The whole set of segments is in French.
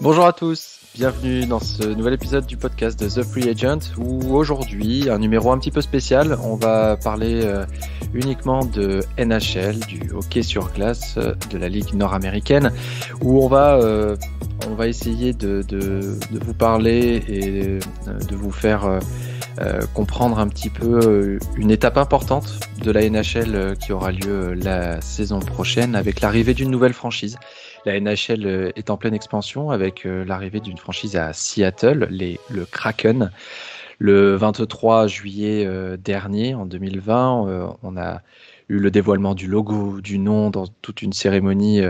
Bonjour à tous, bienvenue dans ce nouvel épisode du podcast de The Free Agent où aujourd'hui, un numéro un petit peu spécial, on va parler uniquement de NHL, du hockey sur glace de la Ligue nord-américaine où on va essayer de vous parler et de vous faire comprendre un petit peu une étape importante de la NHL qui aura lieu la saison prochaine avec l'arrivée d'une nouvelle franchise. La NHL est en pleine expansion avec l'arrivée d'une franchise à Seattle, le Kraken. Le 23 juillet dernier, en 2020, on a eu le dévoilement du logo, du nom, dans toute une cérémonie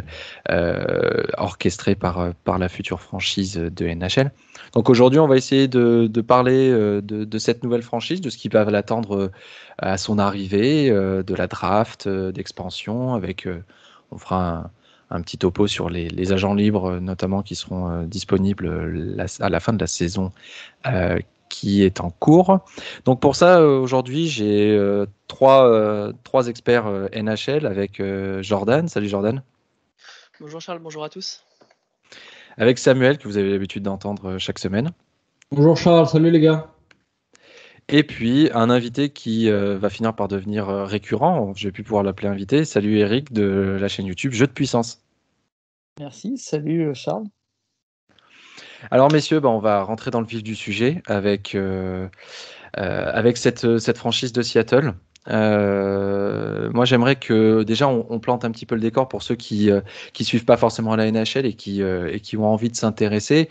orchestrée par la future franchise de NHL. Donc aujourd'hui, on va essayer de parler de cette nouvelle franchise, de ce qui va l'attendre à son arrivée, de la draft, d'expansion, on fera un petit topo sur les agents libres, notamment qui seront disponibles à la fin de la saison qui est en cours. Donc pour ça, aujourd'hui, j'ai trois experts NHL avec Jordan. Salut Jordan. Bonjour Charles, bonjour à tous. Avec Samuel, que vous avez l'habitude d'entendre chaque semaine. Bonjour Charles, salut les gars. Et puis un invité qui va finir par devenir récurrent, je vais plus pouvoir l'appeler invité. Salut Eric de la chaîne YouTube Jeux de puissance. Merci, salut Charles. Alors messieurs, on va rentrer dans le vif du sujet avec cette franchise de Seattle. Moi j'aimerais que déjà on plante un petit peu le décor pour ceux qui suivent pas forcément la NHL et qui ont envie de s'intéresser.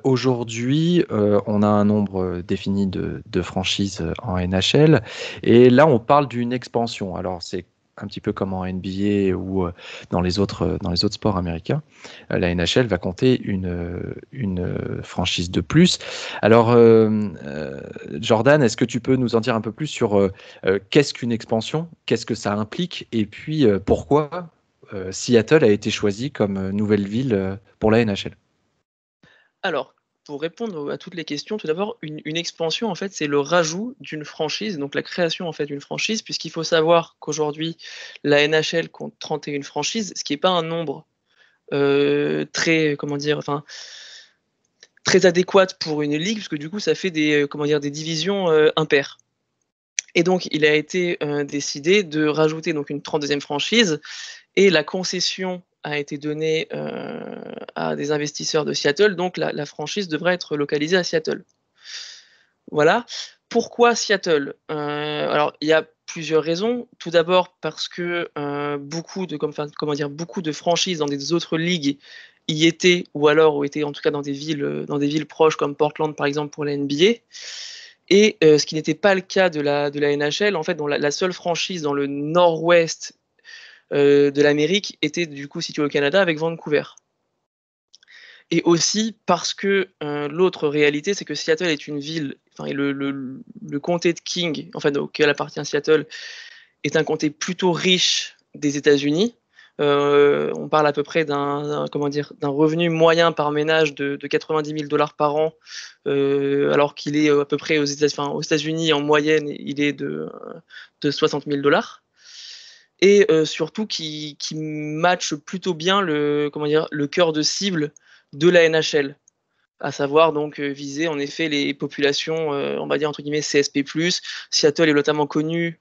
Aujourd'hui on a un nombre défini de franchises en NHL et là on parle d'une expansion. Alors c'est un petit peu comme en NBA ou dans les autres sports américains. La NHL va compter une franchise de plus. Alors, Jordan, est-ce que tu peux nous en dire un peu plus sur qu'est-ce qu'une expansion, qu'est-ce que ça implique, et puis pourquoi Seattle a été choisi comme nouvelle ville pour la NHL? Alors, pour répondre à toutes les questions, tout d'abord, une expansion, en fait, c'est le rajout d'une franchise, donc la création, en fait, d'une franchise, puisqu'il faut savoir qu'aujourd'hui, la NHL compte 31 franchises, ce qui n'est pas un nombre très adéquate pour une ligue, parce que du coup, ça fait des divisions impaires. Et donc, il a été décidé de rajouter donc une 32e franchise, et la concession a été donnée à des investisseurs de Seattle, donc la franchise devrait être localisée à Seattle. Voilà. Pourquoi Seattle ? Alors, il y a plusieurs raisons. Tout d'abord parce que beaucoup de franchises dans des autres ligues y étaient, ou alors ont été en tout cas dans des villes proches comme Portland par exemple pour la NBA. Et ce qui n'était pas le cas de la NHL, en fait, dont la seule franchise dans le nord-ouest de l'Amérique était du coup située au Canada avec Vancouver. Et aussi parce que l'autre réalité, c'est que Seattle est une ville, et le comté de King, auquel appartient Seattle, est un comté plutôt riche des États-Unis. On parle à peu près d'un revenu moyen par ménage de 90 000 $ par an, alors qu'il est à peu près aux États-Unis en moyenne, il est de 60 000 $. Et surtout qui matche plutôt bien le cœur de cible de la NHL, à savoir donc viser en effet les populations, on va dire entre guillemets CSP+. Seattle est notamment connu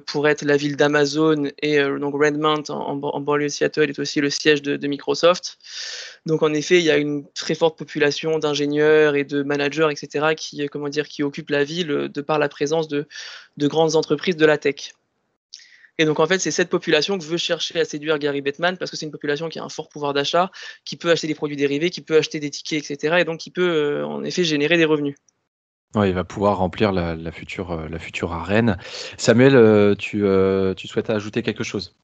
pour être la ville d'Amazon et donc Redmond en banlieue de Seattle est aussi le siège de Microsoft. Donc en effet, il y a une très forte population d'ingénieurs et de managers, etc., qui occupent la ville de par la présence de grandes entreprises de la tech. Et donc en fait, c'est cette population que veut chercher à séduire Gary Bettman, parce que c'est une population qui a un fort pouvoir d'achat, qui peut acheter des produits dérivés, qui peut acheter des tickets, etc. Et donc qui peut en effet générer des revenus. Ouais, il va pouvoir remplir la future arène. Samuel, tu souhaites ajouter quelque chose?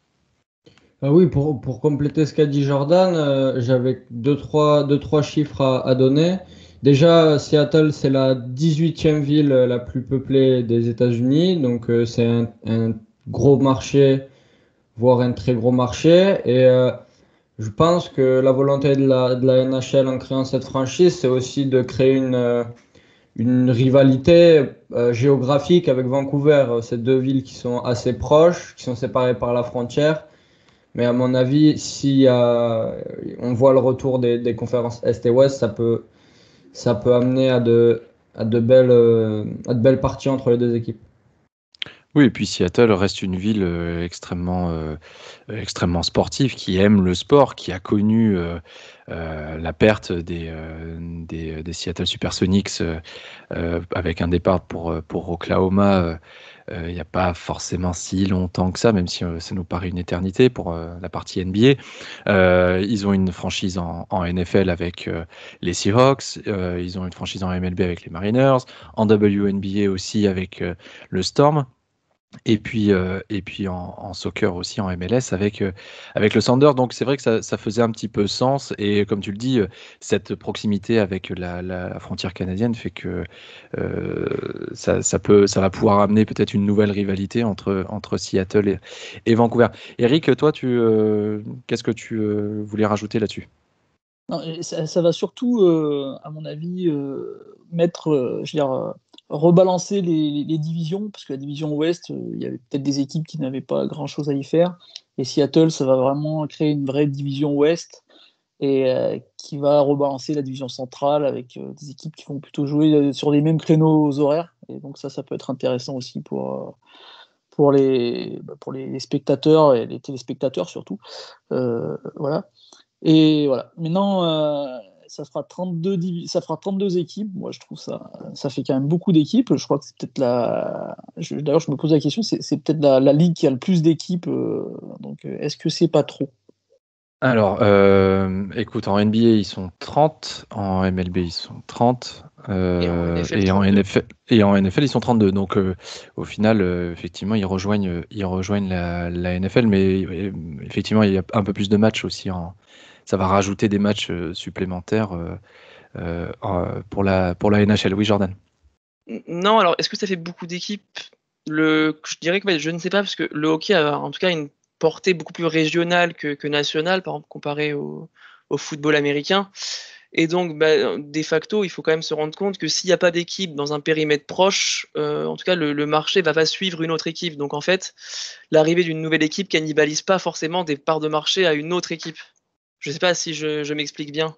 Oui, pour compléter ce qu'a dit Jordan, j'avais deux, trois chiffres à donner. Déjà, Seattle, c'est la 18e ville la plus peuplée des États-Unis, donc c'est un gros marché, voire un très gros marché. Et Je pense que la volonté de la NHL en créant cette franchise, c'est aussi de créer une rivalité géographique avec Vancouver. C'est deux villes qui sont assez proches, qui sont séparées par la frontière. Mais à mon avis, si on voit le retour des conférences Est et Ouest, ça peut amener à de belles parties entre les deux équipes. Oui, et puis Seattle reste une ville extrêmement sportive, qui aime le sport, qui a connu la perte des Seattle Supersonics avec un départ pour Oklahoma il n'y a pas forcément si longtemps que ça, même si ça nous paraît une éternité pour la partie NBA. Ils ont une franchise en NFL avec les Seahawks, ils ont une franchise en MLB avec les Mariners, en WNBA aussi avec le Storm. Et puis en soccer aussi, en MLS avec le Sander. Donc c'est vrai que ça faisait un petit peu sens. Et comme tu le dis, cette proximité avec la frontière canadienne fait que ça va pouvoir amener peut-être une nouvelle rivalité entre Seattle et Vancouver. Eric, toi, qu'est-ce que tu voulais rajouter là-dessus? Non, et ça va surtout, à mon avis, rebalancer les divisions, parce que la division Ouest, il y avait peut-être des équipes qui n'avaient pas grand-chose à y faire. Et Seattle, ça va vraiment créer une vraie division Ouest et qui va rebalancer la division centrale avec des équipes qui vont plutôt jouer sur les mêmes créneaux horaires. Et donc ça peut être intéressant aussi pour les spectateurs et les téléspectateurs surtout. Voilà. Et voilà. Maintenant, ça fera 32 équipes. Moi, je trouve ça fait quand même beaucoup d'équipes. Je crois que c'est peut-être d'ailleurs, je me pose la question, c'est peut-être la ligue qui a le plus d'équipes. Donc, est-ce que c'est pas trop? Alors, écoute, en NBA, ils sont 30, en MLB, ils sont 30, Et en NFL, et en NFL, ils sont 32. Donc, au final, effectivement, ils rejoignent la NFL, mais effectivement, il y a un peu plus de matchs aussi. Ça va rajouter des matchs supplémentaires pour la NHL. Oui, Jordan. Non, alors est-ce que ça fait beaucoup d'équipes? Je dirais que ouais, je ne sais pas, parce que le hockey a en tout cas une portée beaucoup plus régionale que nationale, par exemple, comparé au football américain. Et donc, de facto, il faut quand même se rendre compte que s'il n'y a pas d'équipe dans un périmètre proche, en tout cas, le marché va pas suivre une autre équipe. Donc, en fait, l'arrivée d'une nouvelle équipe cannibalise pas forcément des parts de marché à une autre équipe. Je sais pas si je m'explique bien.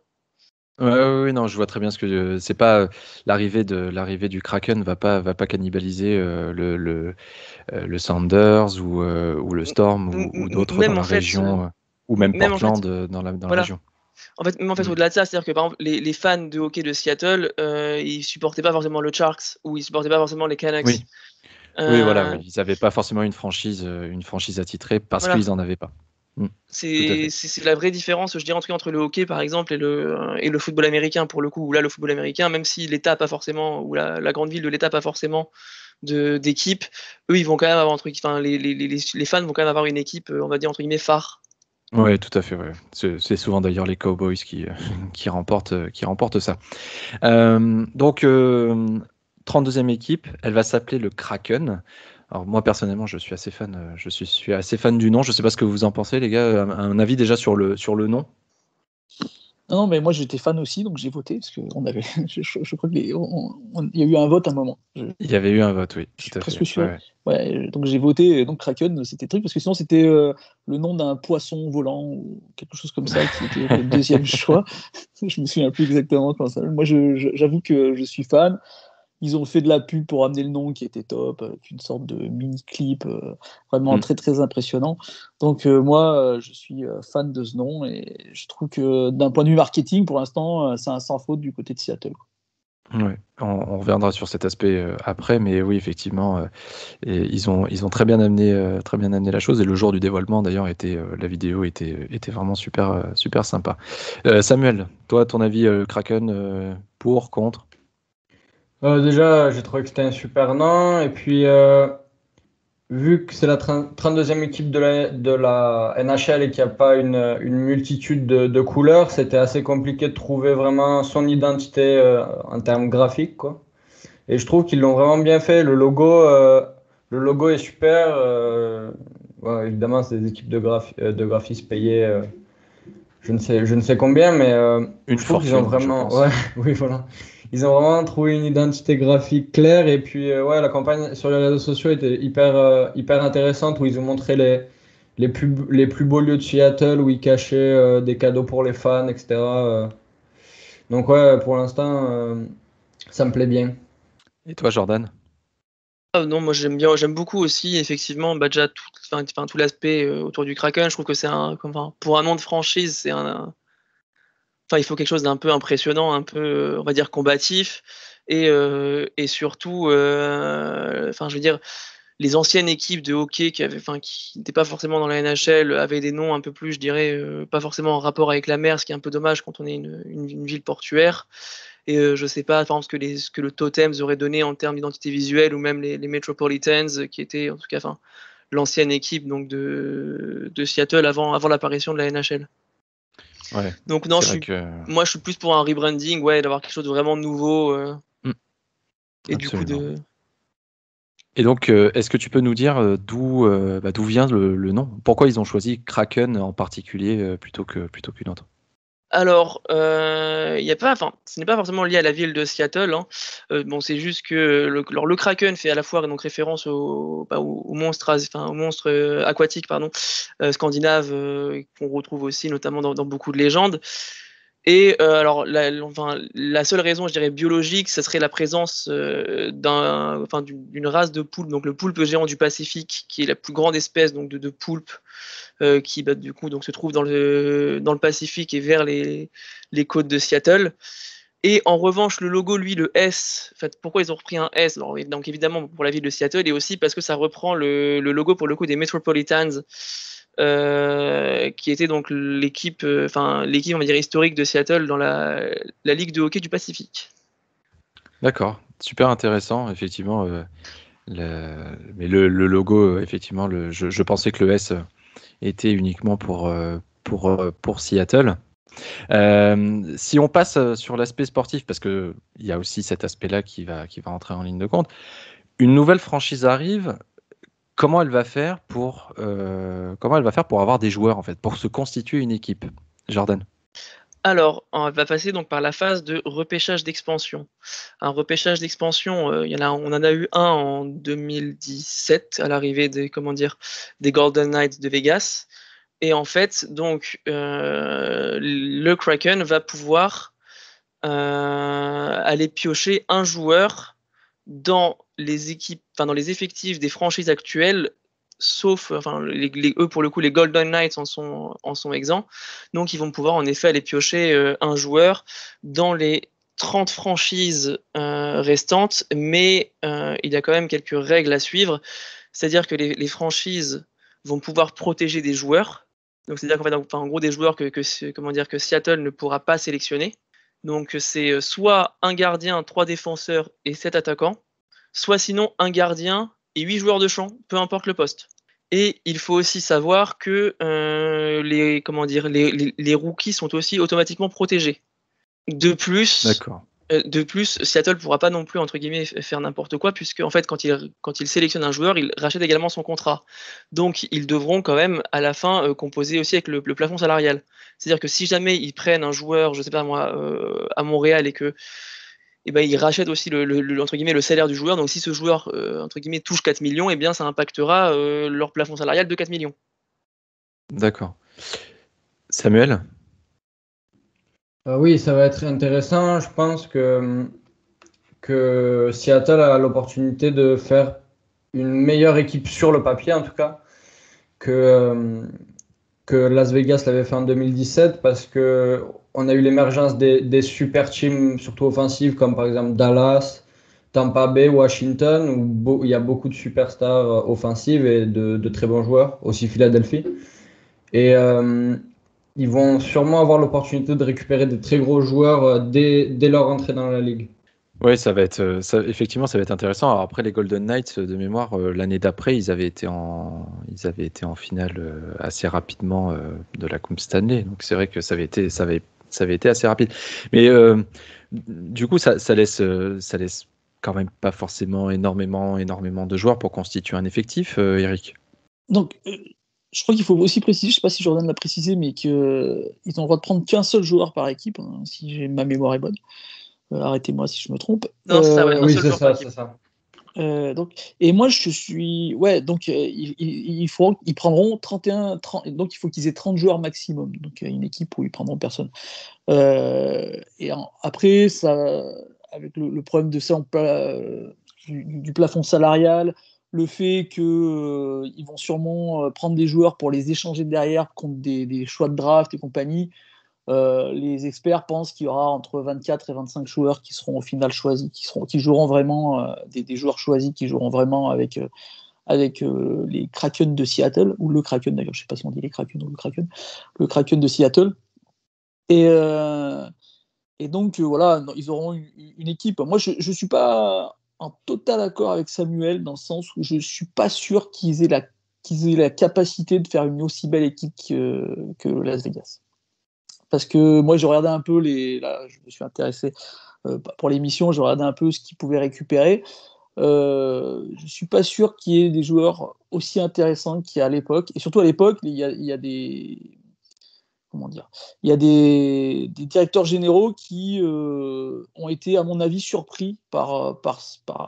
Ouais, ouais, ouais, non, je vois très bien ce que c'est pas l'arrivée du Kraken va pas cannibaliser le Sounders ou le Storm ou d'autres dans Même en la fait, région ou même même en fait, Portland dans la voilà. région. En fait, Mm. au-delà de ça, c'est-à-dire que par exemple, les fans de hockey de Seattle, ils supportaient pas forcément le Sharks ou ils supportaient pas forcément les Canucks. Oui, oui, voilà, Euh, oui. Ils n'avaient pas forcément une franchise attitrée parce voilà, qu'ils en avaient pas. Mm. Tout à c'est fait. c'est la vraie différence, je dirais, en tout cas, entre le hockey par exemple et le football américain pour le coup. Où là, le football américain, même si l'État a pas forcément, ou la grande ville de l'État a pas forcément d'équipe, eux, ils vont quand même avoir un truc. Enfin, les fans vont quand même avoir une équipe, on va dire entre guillemets phare. Ouais, tout à fait. Ouais. C'est souvent d'ailleurs les Cowboys qui remportent ça. Donc, 32e équipe, elle va s'appeler le Kraken. Alors moi personnellement, je suis assez fan du nom. Je sais pas ce que vous en pensez, les gars. Un avis déjà sur le nom. Non, mais moi j'étais fan aussi, donc j'ai voté parce que je crois qu'il y a eu un vote à un moment. Il y avait eu un vote, oui, Je tout suis à fait. presque sûr. Ouais, Ouais, donc j'ai voté. Donc Kraken, c'était truc parce que sinon c'était le nom d'un poisson volant ou quelque chose comme ça qui était le deuxième choix. Je me souviens plus exactement comment ça s'appelle. Moi, j'avoue que je suis fan. Ils ont fait de la pub pour amener le nom qui était top, avec une sorte de mini-clip vraiment ouais. très très impressionnant. Donc moi, je suis fan de ce nom et je trouve que d'un point de vue marketing, pour l'instant, c'est un sans faute du côté de Seattle. Ouais. On reviendra sur cet aspect après, mais oui, effectivement, et ils ont très bien amené la chose. Et le jour du dévoilement, d'ailleurs, la vidéo était vraiment super, super sympa. Samuel, toi, ton avis, Kraken, pour, contre? Déjà, j'ai trouvé que c'était un super nom. Et puis, vu que c'est la 32e équipe de la NHL et qu'il n'y a pas une multitude de couleurs, c'était assez compliqué de trouver vraiment son identité en termes graphiques, quoi. Et je trouve qu'ils l'ont vraiment bien fait. Le logo est super. Ouais, évidemment, c'est des équipes de graphistes payées je ne sais combien, mais Une je trouve qu'ils ont fortune, je vraiment, pense. ouais, oui, voilà. Ils ont vraiment trouvé une identité graphique claire et puis ouais, la campagne sur les réseaux sociaux était hyper intéressante où ils ont montré les plus beaux lieux de Seattle où ils cachaient des cadeaux pour les fans, etc. Donc ouais, pour l'instant, ça me plaît bien. Et toi, Jordan? Ah, non, moi j'aime beaucoup aussi, effectivement, bah, déjà tout l'aspect autour du Kraken. Je trouve que enfin, pour un nom de franchise, enfin, il faut quelque chose d'un peu impressionnant, un peu, on va dire, combatif. Et surtout, enfin, je veux dire, les anciennes équipes de hockey enfin, qui n'étaient pas forcément dans la NHL avaient des noms un peu plus, je dirais, pas forcément en rapport avec la mer, ce qui est un peu dommage quand on est une ville portuaire. Et je sais pas, par exemple, ce que le Totems aurait donné en termes d'identité visuelle, ou même les Metropolitans, qui étaient, en tout cas, enfin, l'ancienne équipe donc de Seattle avant l'apparition de la NHL. Ouais, Donc non, c'est vrai que... moi je suis plus pour un rebranding, ouais, d'avoir quelque chose de vraiment nouveau, Mm, et du coup absolument. Et donc, est-ce que tu peux nous dire d'où vient le nom? Pourquoi ils ont choisi Kraken en particulier plutôt qu'une autre? Alors, il y a pas, enfin, ce n'est pas forcément lié à la ville de Seattle, hein. Bon, c'est juste que le Kraken fait à la fois donc référence aux monstres, enfin, aux monstres aquatiques, pardon, scandinaves, qu'on retrouve aussi notamment dans beaucoup de légendes. Et alors, enfin, la seule raison, je dirais, biologique, ça serait la présence enfin, d'une race de poulpes, donc le poulpe géant du Pacifique, qui est la plus grande espèce donc de poulpe qui bah, du coup donc, se trouve dans le Pacifique et vers les côtes de Seattle. Et en revanche, le logo, lui, le S, en fait, pourquoi ils ont repris un S? Alors, donc évidemment pour la ville de Seattle, et aussi parce que ça reprend le logo pour le coup des Metropolitans, qui était donc l'équipe, enfin l'équipe, on va dire, historique de Seattle dans la Ligue de hockey du Pacifique. D'accord, super intéressant, effectivement. Mais le logo, effectivement, je pensais que le S était uniquement pour Seattle. Si on passe sur l'aspect sportif, parce qu'il y a aussi cet aspect-là qui va entrer en ligne de compte, une nouvelle franchise arrive. Comment elle va faire pour avoir des joueurs, en fait, pour se constituer une équipe? Jordan. Alors, on va passer donc par la phase de repêchage d'expansion. Un repêchage d'expansion, on en a eu un en 2017 à l'arrivée des Golden Knights de Vegas. Et en fait, donc, le Kraken va pouvoir aller piocher un joueur dans les équipes, enfin dans les effectifs des franchises actuelles, sauf, enfin, eux pour le coup, les Golden Knights en sont exempts. Donc ils vont pouvoir en effet aller piocher un joueur dans les 30 franchises restantes, mais il y a quand même quelques règles à suivre. C'est-à-dire que les franchises vont pouvoir protéger des joueurs. Donc c'est-à-dire qu'en fait, enfin, en gros, des joueurs que Seattle ne pourra pas sélectionner. Donc c'est soit un gardien, 3 défenseurs et 7 attaquants, soit sinon un gardien et 8 joueurs de champ, peu importe le poste. Et il faut aussi savoir que les rookies sont aussi automatiquement protégés. De plus, D'accord. Seattle ne pourra pas non plus, entre guillemets, faire n'importe quoi, puisque en fait, quand il sélectionne un joueur, il rachète également son contrat. Donc, ils devront quand même, à la fin, composer aussi avec le plafond salarial. C'est-à-dire que si jamais ils prennent un joueur, je ne sais pas moi, à Montréal, et que ben, ils rachètent aussi entre guillemets, le salaire du joueur. Donc, si ce joueur, entre guillemets, touche 4 millions, eh bien, ça impactera leur plafond salarial de 4 millions. D'accord. Samuel? Oui, ça va être intéressant. Je pense que Seattle a l'opportunité de faire une meilleure équipe sur le papier, en tout cas, que Las Vegas l'avait fait en 2017, parce que on a eu l'émergence des super teams, surtout offensives, comme par exemple Dallas, Tampa Bay, Washington, où il y a beaucoup de superstars offensives et de très bons joueurs, aussi Philadelphie. Et ils vont sûrement avoir l'opportunité de récupérer des très gros joueurs dès leur entrée dans la ligue. Oui, effectivement, ça va être intéressant. Alors après, les Golden Knights, de mémoire, l'année d'après, ils avaient été en finale assez rapidement de la Coupe Stanley. Donc c'est vrai que ça avait été assez rapide. Mais du coup, ça laisse quand même pas forcément énormément de joueurs pour constituer un effectif, Eric. Donc, je crois qu'il faut aussi préciser, je ne sais pas si Jordan l'a précisé, mais qu'ils ont le droit de prendre qu'un seul joueur par équipe, hein, si ma mémoire est bonne. Arrêtez-moi si je me trompe. Non, c'est ça, ouais, un Oui, seul c'est joueur par ça, équipe. c'est ça. Et moi je suis donc ils prendront 31 30, donc il faut qu'ils aient 30 joueurs maximum, donc une équipe où ils prendront personne. Après ça, avec le problème de ça du plafond salarial, le fait que ils vont sûrement prendre des joueurs pour les échanger derrière contre des choix de draft et compagnie. Les experts pensent qu'il y aura entre 24 et 25 joueurs qui seront au final choisis, qui joueront vraiment, des joueurs choisis qui joueront vraiment avec les Kraken de Seattle, ou le Kraken d'ailleurs, je ne sais pas si on dit les Kraken ou le Kraken de Seattle. Et donc voilà, ils auront une équipe. Moi, je ne suis pas en total accord avec Samuel, dans le sens où je ne suis pas sûr qu'ils aient la capacité de faire une aussi belle équipe que Las Vegas. Parce que moi, j'ai regardé un peu là, je me suis intéressé pour l'émission, j'ai regardé un peu ce qu'ils pouvaient récupérer. Je suis pas sûr qu'il y ait des joueurs aussi intéressants qu'il y a à l'époque. Et surtout à l'époque, il y a des, comment dire, il y a des directeurs généraux qui ont été, à mon avis, surpris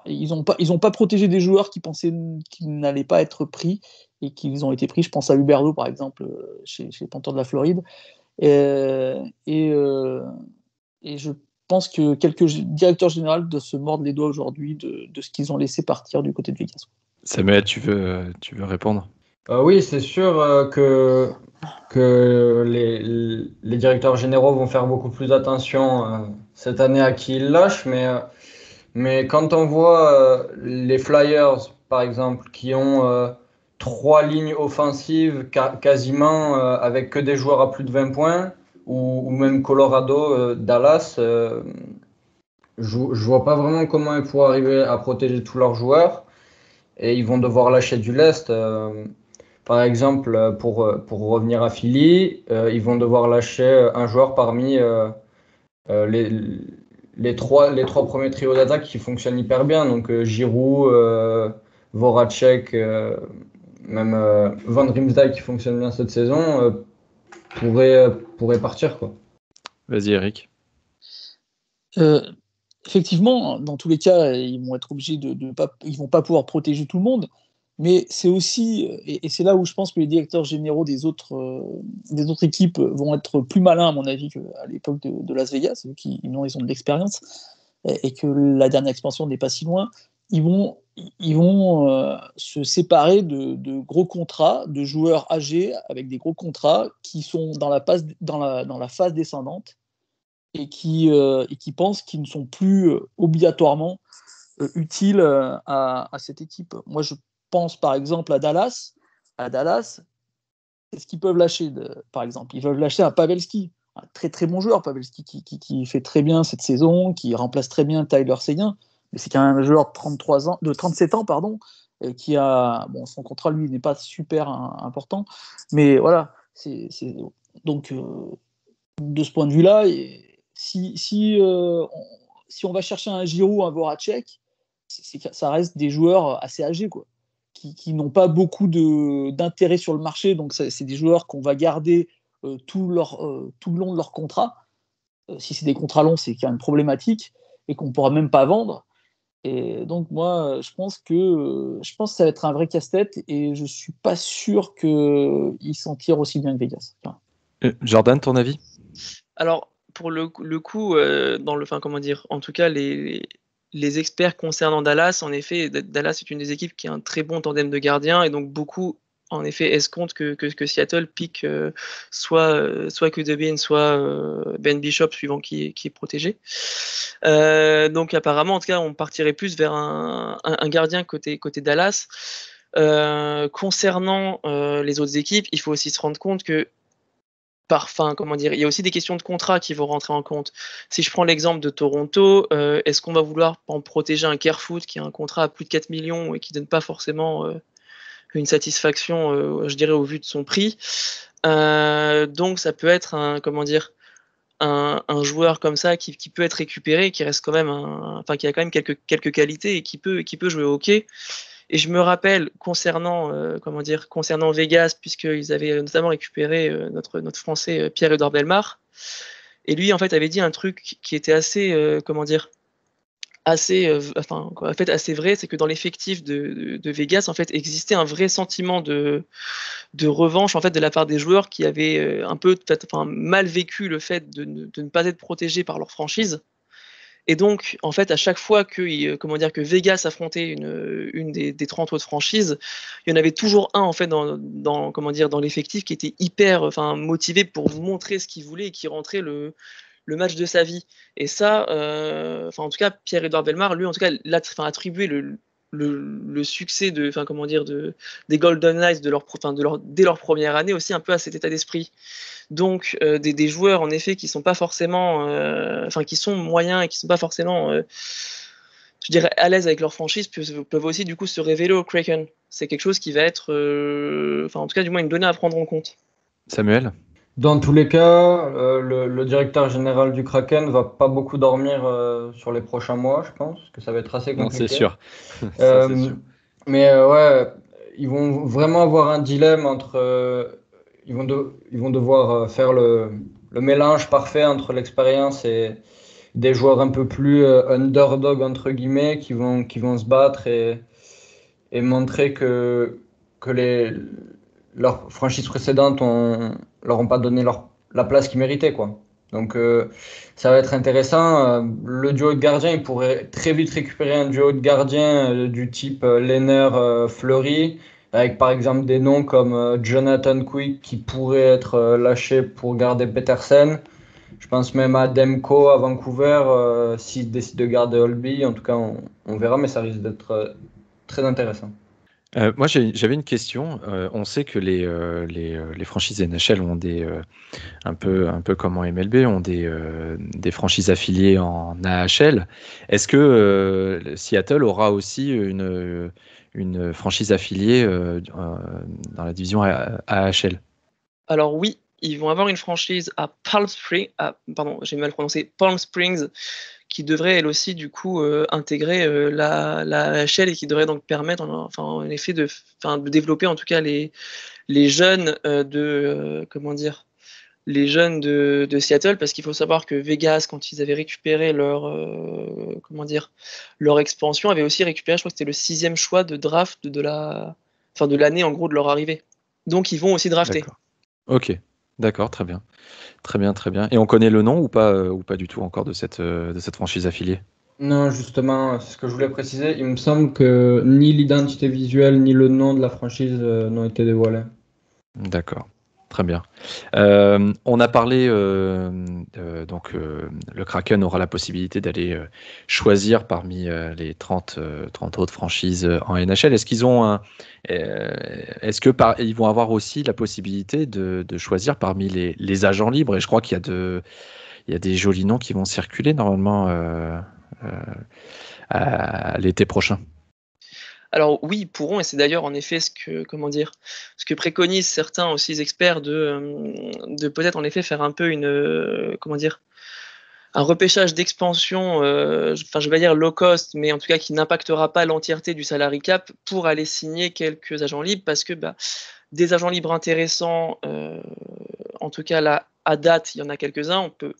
ils ont pas protégé des joueurs qui pensaient qu'ils n'allaient pas être pris et qu'ils ont été pris. Je pense à Huberdeau, par exemple, chez les Panthers de la Floride. Et je pense que quelques directeurs généraux doivent se mordre les doigts aujourd'hui de ce qu'ils ont laissé partir du côté de Vegas. Samuel, tu veux répondre? Oui, c'est sûr que les directeurs généraux vont faire beaucoup plus attention cette année à qui ils lâchent, mais quand on voit les Flyers, par exemple, qui ont 3 lignes offensives quasiment avec que des joueurs à plus de 20 points, ou même Colorado, Dallas, je vois pas vraiment comment ils pourront arriver à protéger tous leurs joueurs, et ils vont devoir lâcher du lest. Par exemple, pour revenir à Philly, ils vont devoir lâcher un joueur parmi les trois premiers trios d'attaque qui fonctionnent hyper bien. Donc Giroud, Voracek, même Van Riemsdyk qui fonctionne bien cette saison, pourrait partir, quoi. Vas-y, Eric. Effectivement, dans tous les cas, ils vont être obligés ils vont pas pouvoir protéger tout le monde, mais c'est aussi, et c'est là où je pense que les directeurs généraux des autres équipes vont être plus malins, à mon avis, qu'à l'époque de Las Vegas, vu ils ont de l'expérience, et que la dernière expansion n'est pas si loin. Ils vont se séparer de gros contrats, de joueurs âgés avec des gros contrats qui sont dans la phase descendante, et qui pensent qu'ils ne sont plus obligatoirement utiles à cette équipe. Moi, je pense par exemple à Dallas. À Dallas, qu'est-ce qu'ils peuvent lâcher par exemple? Ils peuvent lâcher un Pavelski, un très très bon joueur, Pavelski, qui fait très bien cette saison, qui remplace très bien Tyler Seguin, mais c'est quand même un joueur de 37 ans, pardon, qui a, bon, son contrat lui n'est pas super important, mais voilà, donc de ce point de vue-là, si on va chercher un Giroud, un Voracek, ça reste des joueurs assez âgés, quoi, qui n'ont pas beaucoup d'intérêt sur le marché. Donc c'est des joueurs qu'on va garder tout le long de leur contrat. Si c'est des contrats longs, c'est quand même problématique, et qu'on ne pourra même pas vendre. Et donc moi, je pense que ça va être un vrai casse-tête, et je ne suis pas sûr qu'ils s'en tirent aussi bien que Vegas. Enfin, Jordan, ton avis? Alors, pour le coup, en tout cas, les experts concernant Dallas, en effet, Dallas est une des équipes qui a un très bon tandem de gardiens, et donc beaucoup, en effet, escomptent que Seattle pique soit que Devin, soit Ben Bishop, suivant qui est protégé. Donc apparemment, en tout cas, on partirait plus vers un gardien côté Dallas. Concernant les autres équipes, il faut aussi se rendre compte que il y a aussi des questions de contrat qui vont rentrer en compte. Si je prends l'exemple de Toronto, est-ce qu'on va vouloir en protéger un Kerfoot qui a un contrat à plus de 4 millions et qui ne donne pas forcément une satisfaction, je dirais, au vu de son prix. Donc ça peut être un joueur comme ça qui peut être récupéré, qui reste quand même qui a quand même quelques qualités et qui peut jouer au hockey. Et je me rappelle concernant Vegas, puisqu'ils avaient notamment récupéré notre Français Pierre-Edouard Bellemare. Et lui, en fait, avait dit un truc qui était assez assez vrai, c'est que dans l'effectif de Vegas, en fait, existait un vrai sentiment de revanche, en fait, de la part des joueurs qui avaient un peu mal vécu le fait de ne pas être protégés par leur franchise. Et donc, en fait, à chaque fois que Vegas affrontait une des 30 autres franchises, il y en avait toujours un, en fait, dans l'effectif qui était hyper motivé pour montrer ce qu'il voulait et qui rentrait le match de sa vie. Et ça, en tout cas, Pierre-Edouard Bellemare, lui, en tout cas, attribué le succès des Golden Knights dès leur première année aussi un peu à cet état d'esprit. Donc des joueurs en effet qui sont pas forcément, qui sont moyens et qui sont pas forcément, je dirais, à l'aise avec leur franchise peuvent aussi du coup se révéler au Kraken. C'est quelque chose qui va être, en tout cas du moins une donnée à prendre en compte. Samuel? Dans tous les cas, le directeur général du Kraken va pas beaucoup dormir sur les prochains mois, je pense, que ça va être assez compliqué. Non, c'est sûr. Ça, c'est sûr. Mais ouais, ils vont vraiment avoir un dilemme entre. Ils vont devoir faire le mélange parfait entre l'expérience et des joueurs un peu plus underdog entre guillemets qui vont se battre et montrer que leurs franchises précédentes leur ont pas donné la place qu'ils méritaient, quoi. Donc ça va être intéressant. Le duo de gardiens, il pourrait très vite récupérer un duo de gardiens du type Lehner-Fleury, avec par exemple des noms comme Jonathan Quick qui pourrait être lâché pour garder Petersen. Je pense même à Demko à Vancouver s'ils décident de garder Holby. En tout cas, on verra, mais ça risque d'être très intéressant. Moi, j'avais une question. On sait que les franchises NHL ont un peu comme en MLB, ont des franchises affiliées en AHL. Est-ce que Seattle aura aussi une franchise affiliée dans la division AHL? Alors oui, ils vont avoir une franchise à Palm Springs, j'ai mal prononcé, Palm Springs, qui devrait elle aussi du coup intégrer la AHL et qui devrait donc permettre en effet de développer en tout cas les jeunes les jeunes de Seattle, parce qu'il faut savoir que Vegas, quand ils avaient récupéré leur expansion, avait aussi récupéré, je crois que c'était le 6e choix de draft de l'année en gros de leur arrivée. Donc ils vont aussi drafter. D'accord. Ok, d'accord, très bien. Très bien, très bien. Et on connaît le nom ou pas du tout encore de cette franchise affiliée? Non, justement, c'est ce que je voulais préciser. Il me semble que ni l'identité visuelle ni le nom de la franchise n'ont été dévoilés. D'accord, très bien. On a parlé, donc le Kraken aura la possibilité d'aller choisir parmi les 30 autres franchises en NHL. Est-ce qu'ils ont ils vont avoir aussi la possibilité de choisir parmi les agents libres? Et je crois qu'il y a des jolis noms qui vont circuler normalement à l'été prochain. Alors oui, ils pourront, et c'est d'ailleurs en effet ce que préconisent certains aussi experts de peut-être en effet faire un peu un repêchage d'expansion, je vais pas dire low cost, mais en tout cas qui n'impactera pas l'entièreté du salary cap pour aller signer quelques agents libres, parce que des agents libres intéressants, en tout cas là à date, il y en a quelques-uns. On peut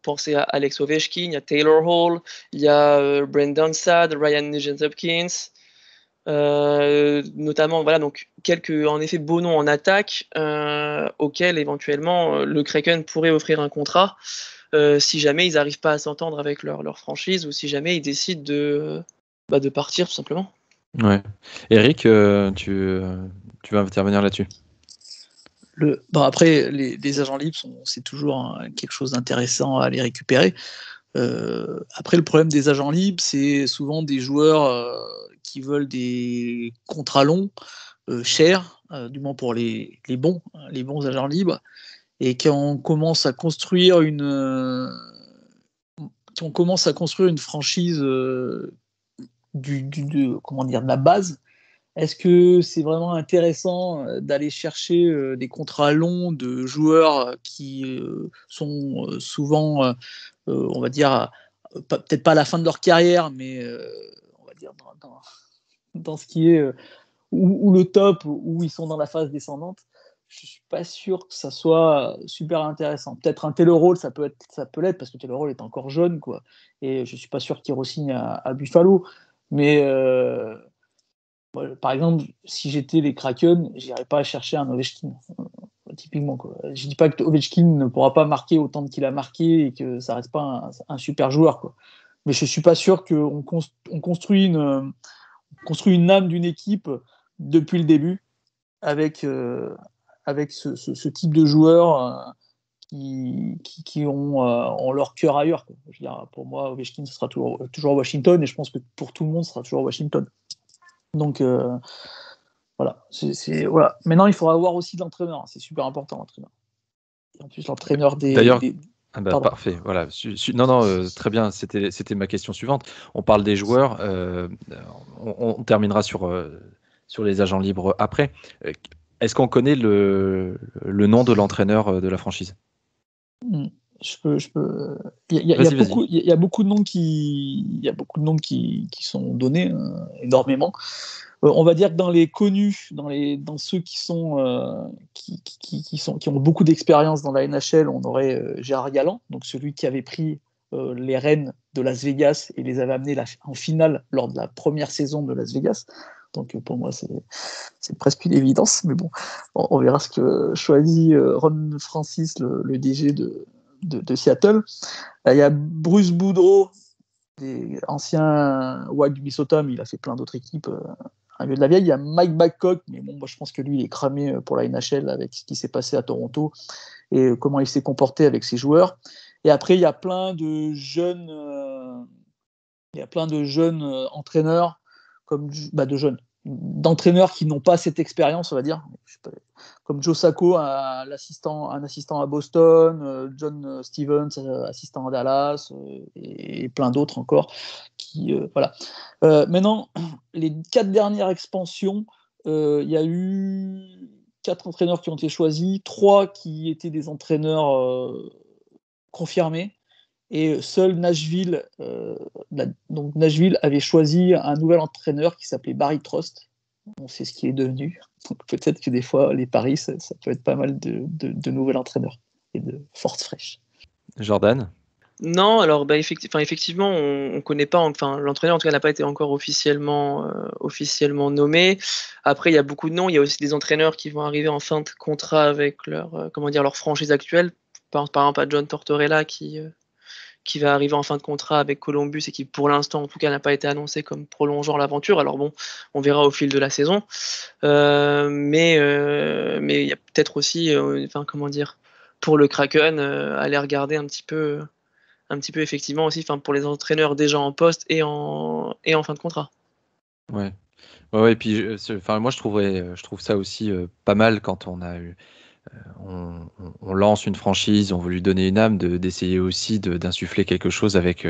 penser à Alex Ovechkin, il y a Taylor Hall, il y a Brendan Saad, Ryan Nugent-Hopkins. Notamment donc quelques en effet beaux noms en attaque auxquels éventuellement le Kraken pourrait offrir un contrat si jamais ils n'arrivent pas à s'entendre avec leur franchise, ou si jamais ils décident de partir tout simplement. Ouais. Eric, tu vas intervenir là-dessus? Après, les agents libres, c'est toujours quelque chose d'intéressant à les récupérer. Après, le problème des agents libres, c'est souvent des joueurs qui veulent des contrats longs, chers, du moins pour les bons agents libres, et quand on commence à construire une franchise de la base, est-ce que c'est vraiment intéressant d'aller chercher des contrats longs de joueurs qui sont souvent, on va dire, peut-être pas à la fin de leur carrière, mais on va dire dans ce qui est ou le top, où ils sont dans la phase descendante, je suis pas sûr que ça soit super intéressant. Peut-être un Taylor Hall, ça peut l'être parce que Taylor Hall est encore jeune, quoi. Et je suis pas sûr qu'il re-signe à Buffalo. Mais moi, par exemple, si j'étais les Kraken, j'irais pas chercher un Ovechkin. Typiquement, quoi. Je dis pas que Ovechkin ne pourra pas marquer autant qu'il a marqué et que ça reste pas un super joueur, quoi. Mais je suis pas sûr qu'on construit une âme d'une équipe depuis le début avec ce type de joueurs qui ont leur cœur ailleurs, quoi. Je veux dire, pour moi, Ovechkin, ce sera toujours Washington, et je pense que pour tout le monde, ce sera toujours Washington. Donc, voilà. Voilà. Maintenant, il faudra avoir aussi de l'entraîneur. C'est super important, l'entraîneur. Et en plus, l'entraîneur D'ailleurs, Pardon. parfait. Voilà. Non, très bien. C'était ma question suivante. On parle des joueurs. On terminera sur les agents libres après. Est-ce qu'on connaît le nom de l'entraîneur de la franchise? Je peux. Il y a beaucoup de noms qui sont donnés, énormément. On va dire que dans les connus, dans ceux qui ont beaucoup d'expérience dans la NHL, on aurait Gérard Galland, donc celui qui avait pris les rênes de Las Vegas et les avait amenés en finale lors de la première saison de Las Vegas. Donc pour moi, c'est presque une évidence, mais bon, on verra ce que choisit Ron Francis, le DG de Seattle. Il y a Bruce Boudreau, ancien Wild du Minnesota, mais il a fait plein d'autres équipes. Un vieux de la vieille. Il y a Mike Babcock, mais bon, moi je pense que lui il est cramé pour la NHL avec ce qui s'est passé à Toronto et comment il s'est comporté avec ses joueurs. Et après il y a plein de jeunes, entraîneurs d'entraîneurs qui n'ont pas cette expérience, on va dire, comme Joe Sacco, un assistant à Boston, John Stevens, assistant à Dallas, et plein d'autres encore. Voilà. Maintenant, les 4 dernières expansions, il y a eu 4 entraîneurs qui ont été choisis, 3 qui étaient des entraîneurs confirmés, et seul Nashville, donc Nashville avait choisi un nouvel entraîneur qui s'appelait Barry Trotz. On sait ce qui est devenu. Donc peut-être que des fois, les paris, ça peut être pas mal de nouveaux entraîneurs et de forces fraîches. Jordan? Non, alors effectivement, on connaît pas, enfin l'entraîneur en tout cas n'a pas été encore officiellement nommé. Après, il y a beaucoup de noms. Il y a aussi des entraîneurs qui vont arriver en fin de contrat avec leur franchise actuelle. Par exemple, à John Tortorella qui va arriver en fin de contrat avec Columbus et qui, pour l'instant, en tout cas, n'a pas été annoncé comme prolongeant l'aventure. Alors bon, on verra au fil de la saison. Mais il y a peut-être aussi, pour le Kraken, aller regarder un petit peu effectivement aussi, pour les entraîneurs déjà en poste et en fin de contrat. Ouais. Et puis, moi, je trouve ça aussi pas mal quand on lance une franchise, on veut lui donner une âme, d'essayer aussi d'insuffler quelque chose avec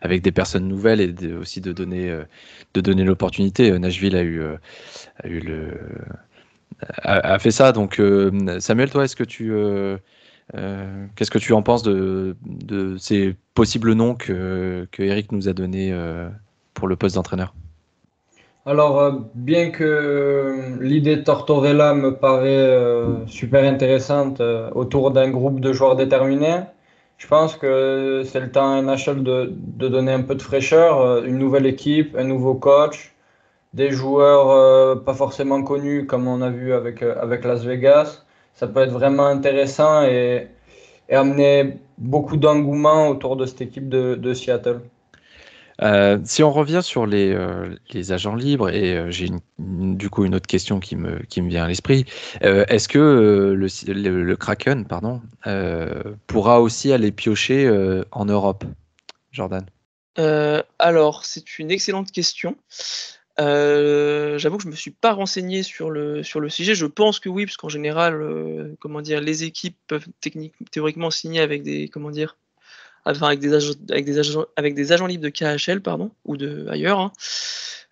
des personnes nouvelles et aussi de donner l'opportunité. Nashville a fait ça. Donc, Samuel, toi, qu'est-ce que tu en penses de ces possibles noms que Eric nous a donnés pour le poste d'entraîneur? Alors, bien que l'idée de Tortorella me paraît super intéressante autour d'un groupe de joueurs déterminés, je pense que c'est le temps à NHL de donner un peu de fraîcheur, une nouvelle équipe, un nouveau coach, des joueurs pas forcément connus comme on a vu avec Las Vegas. Ça peut être vraiment intéressant et amener beaucoup d'engouement autour de cette équipe de Seattle. Si on revient sur les agents libres, et j'ai du coup une autre question qui me vient à l'esprit, est-ce que le Kraken pourra aussi aller piocher en Europe, Jordan? Alors, c'est une excellente question. J'avoue que je me suis pas renseigné sur le sujet. Je pense que oui, parce qu'en général, les équipes peuvent théoriquement signer avec des avec des agents libres de KHL, ou de ailleurs, hein.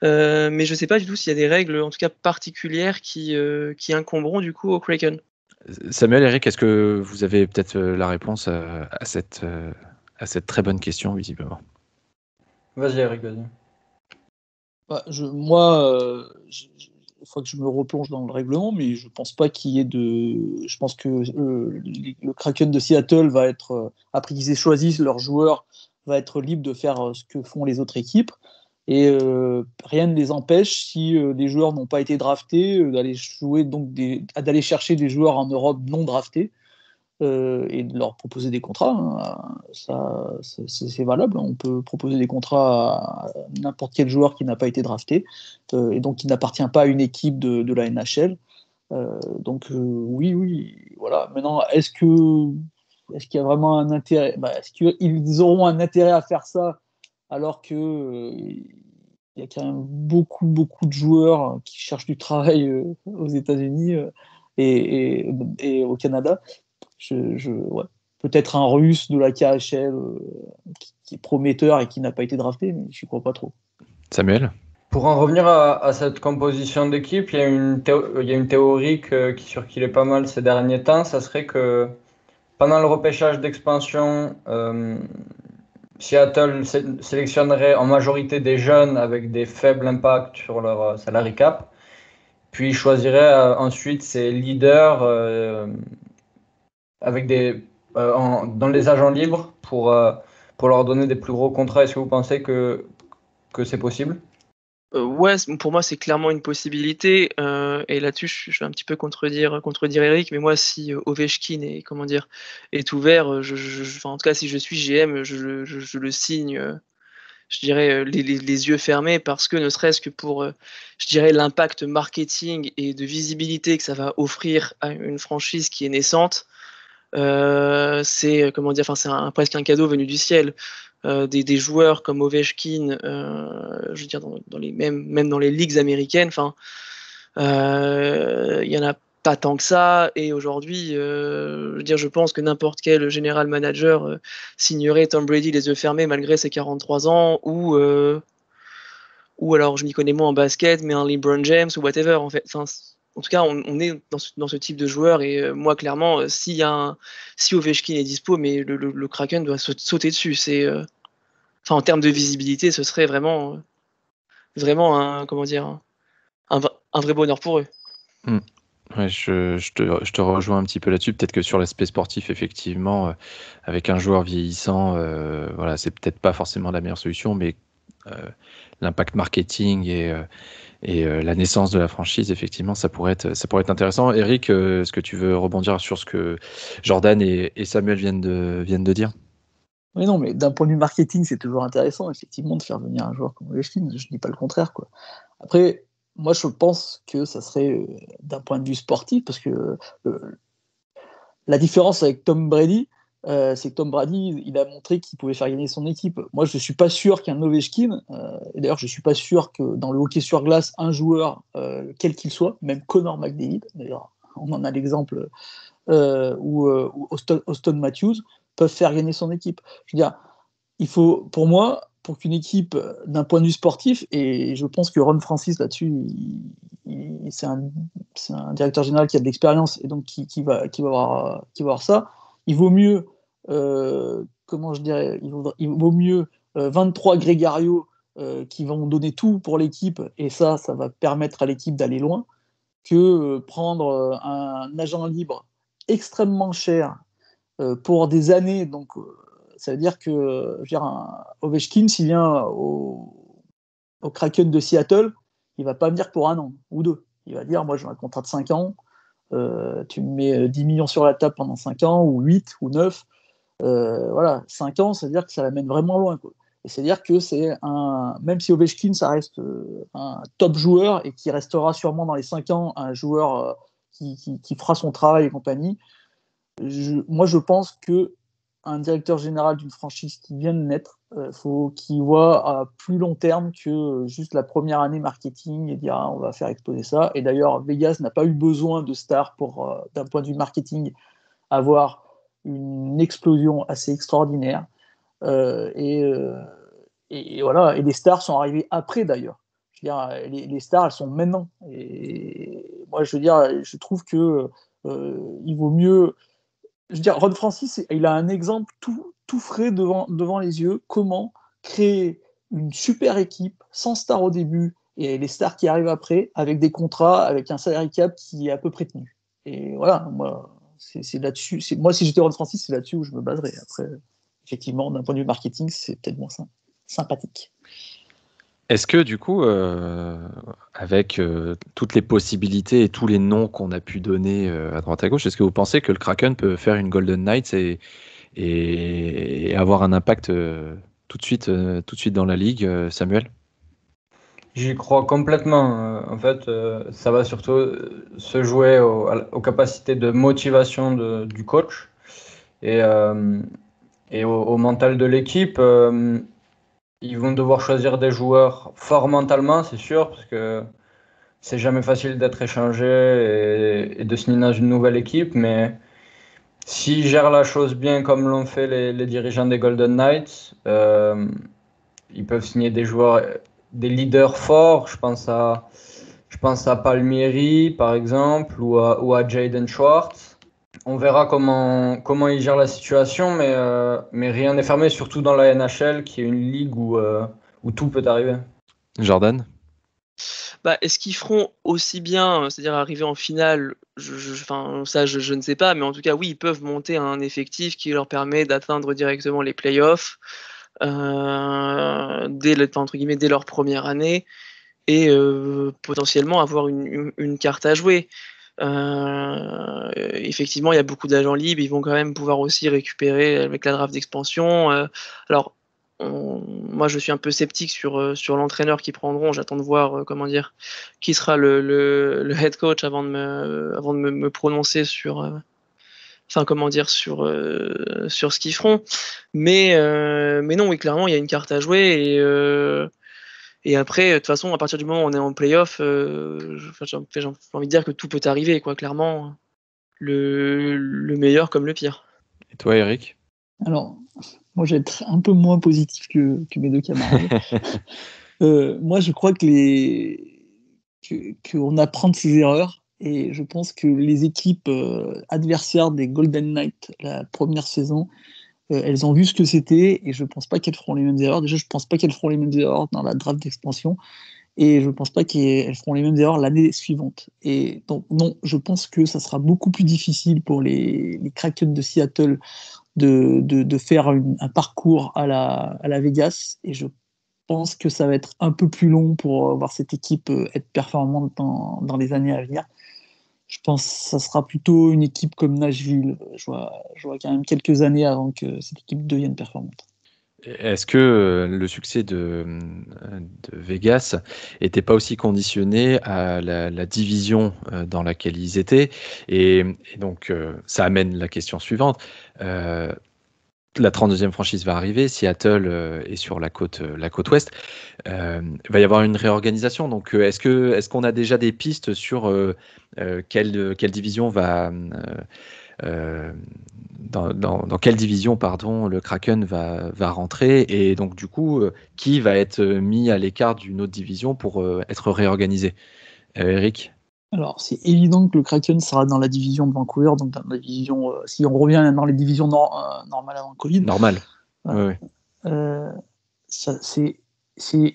Mais je sais pas du tout s'il y a des règles, en tout cas particulières, qui incomberont du coup au Kraken. Samuel, Eric, est-ce que vous avez peut-être la réponse à cette très bonne question, visiblement? Vas-y, Eric, vas-y. Il faut que je me replonge dans le règlement, mais je pense pas qu'il y ait de. Je pense que le Kraken de Seattle va être, après qu'ils aient choisi leurs joueurs, va être libre de faire ce que font les autres équipes. Et rien ne les empêche, si les joueurs n'ont pas été draftés, d'aller jouer d'aller chercher des joueurs en Europe non draftés. Et de leur proposer des contrats. Hein. Ça, c'est valable. On peut proposer des contrats à n'importe quel joueur qui n'a pas été drafté et donc qui n'appartient pas à une équipe de la NHL. Oui, voilà. Maintenant, est-ce qu'il y a vraiment un intérêt? Est-ce qu'ils auront un intérêt à faire ça alors que il y a quand même beaucoup de joueurs qui cherchent du travail aux États-Unis et au Canada? Ouais. Peut-être un russe de la KHL qui est prometteur et qui n'a pas été drafté, mais je n'y crois pas trop. Samuel? Pour en revenir à cette composition d'équipe, il y a une théorie sur qui il est pas mal ces derniers temps. Ça serait que pendant le repêchage d'expansion, Seattle sélectionnerait en majorité des jeunes avec des faibles impacts sur leur salary cap. Puis il choisirait ensuite ses leaders avec dans les agents libres pour leur donner des plus gros contrats. Est-ce que vous pensez que c'est possible? Ouais, pour moi, c'est clairement une possibilité. Et là-dessus, je vais un petit peu contredire Eric, mais moi, si Ovechkin est ouvert, en tout cas, si je suis GM, je le signe, je dirais, les yeux fermés, parce que ne serait-ce que pour, je dirais, l'impact marketing et de visibilité que ça va offrir à une franchise qui est naissante. C'est presque un cadeau venu du ciel. Des joueurs comme Ovechkin, je veux dire même dans les ligues américaines, il y en a pas tant que ça. Et aujourd'hui, je veux dire, je pense que n'importe quel général manager signerait Tom Brady les yeux fermés malgré ses 43 ans, ou alors je m'y connais moins en basket, mais un LeBron James ou whatever, en fait. En tout cas, on est dans ce type de joueur, et moi, clairement, si Ovechkin est dispo, mais le Kraken doit sauter dessus. En termes de visibilité, ce serait vraiment un vrai bonheur pour eux. Ouais, je te rejoins un petit peu là-dessus. Peut-être que sur l'aspect sportif, effectivement, avec un joueur vieillissant, voilà, c'est peut-être pas forcément la meilleure solution, mais l'impact marketing et la naissance de la franchise, effectivement, ça pourrait être intéressant. Eric, est-ce que tu veux rebondir sur ce que Jordan et Samuel viennent de dire? Oui, non, mais d'un point de vue marketing, c'est toujours intéressant, effectivement, de faire venir un joueur comme Ovechkin. Je ne dis pas le contraire, quoi. Après, moi, je pense que ça serait d'un point de vue sportif, parce que la différence avec Tom Brady, c'est que Tom Brady, il a montré qu'il pouvait faire gagner son équipe. Moi, je ne suis pas sûr qu'un Ovechkin, et d'ailleurs, je ne suis pas sûr que dans le hockey sur glace, un joueur, quel qu'il soit, même Connor McDavid, d'ailleurs, on en a l'exemple, ou Auston Matthews, peuvent faire gagner son équipe. Je veux dire, il faut, pour moi, pour qu'une équipe, d'un point de vue sportif, et je pense que Ron Francis là-dessus, c'est un directeur général qui a de l'expérience et donc qui va avoir ça. Il vaut mieux, comment je dirais, il vaut mieux 23 Grégario qui vont donner tout pour l'équipe, et ça va permettre à l'équipe d'aller loin, que prendre un agent libre extrêmement cher pour des années. Donc, ça veut dire que je veux dire, Ovechkin, s'il vient au Kraken de Seattle, il ne va pas venir pour un an ou deux. Il va dire, moi, j'ai un contrat de 5 ans, tu me mets 10 millions sur la table pendant 5 ans, ou 8, ou 9. Voilà, 5 ans, ça veut dire que ça l'amène vraiment loin, quoi. Et c'est-à-dire que même si Ovechkin, ça reste un top joueur et qui restera sûrement dans les 5 ans un joueur qui fera son travail et compagnie, moi, je pense qu'un directeur général d'une franchise qui vient de naître, faut qu'il voit à plus long terme que juste la première année marketing et dire on va faire exploser ça. Et d'ailleurs, Vegas n'a pas eu besoin de stars pour, d'un point de vue marketing, avoir une explosion assez extraordinaire. Et voilà, et les stars sont arrivées après d'ailleurs. Je veux dire, les stars, elles sont maintenant. Et moi, je veux dire, je trouve que il vaut mieux. Je veux dire, Ron Francis, il a un exemple tout frais devant les yeux. Comment créer une super équipe, sans stars au début, et les stars qui arrivent après, avec des contrats, avec un salary cap qui est à peu près tenu. Et voilà, moi, c'est là-dessus. Moi, si j'étais Ron Francis, c'est là-dessus où je me baserais. Après, effectivement, d'un point de vue marketing, c'est peut-être moins sympathique. Est-ce que du coup, avec toutes les possibilités et tous les noms qu'on a pu donner à droite à gauche, est-ce que vous pensez que le Kraken peut faire une Golden Knights et avoir un impact tout de suite dans la ligue, Samuel? J'y crois complètement. En fait, ça va surtout se jouer aux capacités de motivation du coach et au mental de l'équipe. Ils vont devoir choisir des joueurs forts mentalement, c'est sûr, parce que c'est jamais facile d'être échangé et de signer dans une nouvelle équipe. Mais s'ils gèrent la chose bien comme l'ont fait les dirigeants des Golden Knights, ils peuvent signer des joueurs, des leaders forts. Je pense à Palmieri, par exemple, ou à Jaden Schwartz. On verra comment ils gèrent la situation, mais rien n'est fermé, surtout dans la NHL, qui est une ligue où tout peut arriver. Jordan? Est-ce qu'ils feront aussi bien, c'est-à-dire arriver en finale, ça je ne sais pas, mais en tout cas oui, ils peuvent monter un effectif qui leur permet d'atteindre directement les playoffs dès leur première année et potentiellement avoir une carte à jouer. Effectivement, il y a beaucoup d'agents libres, ils vont quand même pouvoir aussi récupérer avec la draft d'expansion. Alors, moi, je suis un peu sceptique sur l'entraîneur qu'ils prendront. J'attends de voir qui sera le head coach avant de me prononcer sur sur ce qu'ils feront. Mais non, oui, clairement, il y a une carte à jouer et après, de toute façon, à partir du moment où on est en playoff, j'ai envie de dire que tout peut arriver, quoi. Clairement, le meilleur comme le pire. Et toi, Eric? Alors, moi, je vais être un peu moins positif que mes deux camarades. Moi, je crois qu'on apprend de ses erreurs et je pense que les équipes adversaires des Golden Knights la première saison, elles ont vu ce que c'était et je ne pense pas qu'elles feront les mêmes erreurs. Déjà, je ne pense pas qu'elles feront les mêmes erreurs dans la draft d'expansion et je ne pense pas qu'elles feront les mêmes erreurs l'année suivante. Et donc, non, je pense que ça sera beaucoup plus difficile pour les Kraken de Seattle de faire un parcours à la Vegas et je pense que ça va être un peu plus long pour voir cette équipe être performante dans les années à venir. Je pense que ça sera plutôt une équipe comme Nashville. Je vois quand même quelques années avant que cette équipe devienne performante. Est-ce que le succès de Vegas n'était pas aussi conditionné à la division dans laquelle ils étaient? Et donc, ça amène la question suivante. La 32e franchise va arriver, Seattle est sur la côte ouest. Il va y avoir une réorganisation. Donc, est-ce qu'on a déjà des pistes sur quelle division va dans quelle division le Kraken va rentrer et donc du coup qui va être mis à l'écart d'une autre division pour être réorganisé? Eric? Alors, c'est évident que le Kraken sera dans la division de Vancouver, donc dans la division, si on revient dans les divisions normales avant le Covid. Normal. Ouais. Oui. C'est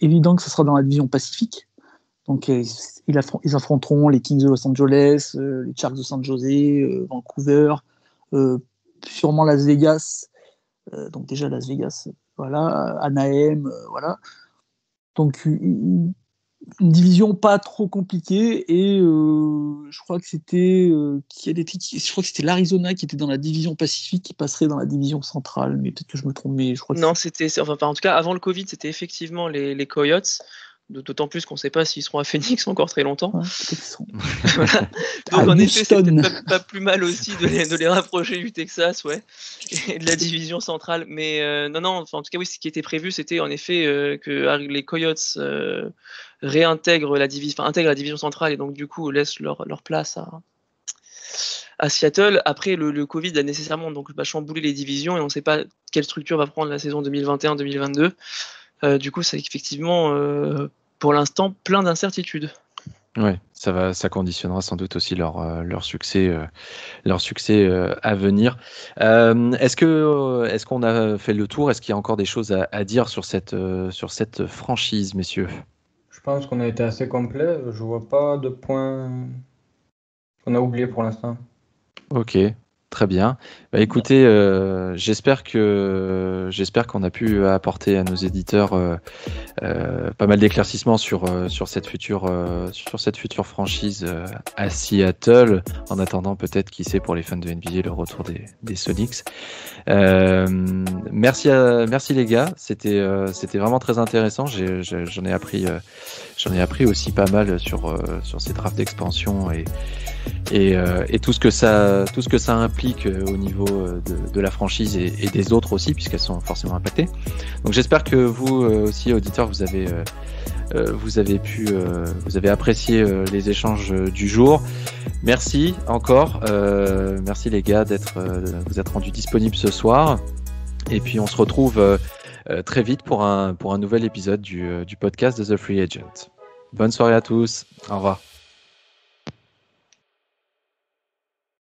évident que ce sera dans la division Pacifique. Donc, ils affronteront les Kings de Los Angeles, les Sharks de San Jose, Vancouver, sûrement Las Vegas. Donc, déjà, Las Vegas, voilà, Anaheim, voilà. Donc, une division pas trop compliquée et je crois que c'était l'Arizona qui était dans la division Pacifique qui passerait dans la division centrale, mais peut-être que je me trompe, mais je crois que non, en tout cas avant le Covid, c'était effectivement les Coyotes. D'autant plus qu'on ne sait pas s'ils seront à Phoenix encore très longtemps. Ouais, peut-être qu'ils seront. Voilà. Donc en effet, c'est peut-être pas plus mal aussi de les rapprocher du Texas, ouais, et de la division centrale. Mais non, en tout cas oui, ce qui était prévu, c'était en effet que les Coyotes intègrent la division centrale et donc du coup laissent leur place à Seattle. Après, le Covid a nécessairement chamboulé les divisions et on ne sait pas quelle structure va prendre la saison 2021-2022. Du coup, c'est effectivement pour l'instant plein d'incertitudes. Ouais, ça conditionnera sans doute aussi leur succès à venir. Est-ce qu'on a fait le tour? Est-ce qu'il y a encore des choses à dire sur cette franchise, messieurs? Je pense qu'on a été assez complet. Je vois pas de points qu'on a oublié pour l'instant. Ok, très bien. Bah, écoutez, j'espère qu'on a pu apporter à nos éditeurs pas mal d'éclaircissements sur cette future franchise à Seattle. En attendant, peut-être, qui sait, pour les fans de NBA, le retour des Sonics. Merci les gars. C'était vraiment très intéressant. J'en ai appris aussi pas mal sur ces drafts d'expansion et tout ce que ça implique au niveau de la franchise et des autres aussi, puisqu'elles sont forcément impactées. Donc j'espère que vous aussi, auditeurs, vous avez apprécié les échanges du jour. Merci encore. Merci les gars vous être rendus disponibles ce soir. Et puis on se retrouve très vite pour un nouvel épisode du podcast de The Free Agent. Bonne soirée à tous. Au revoir.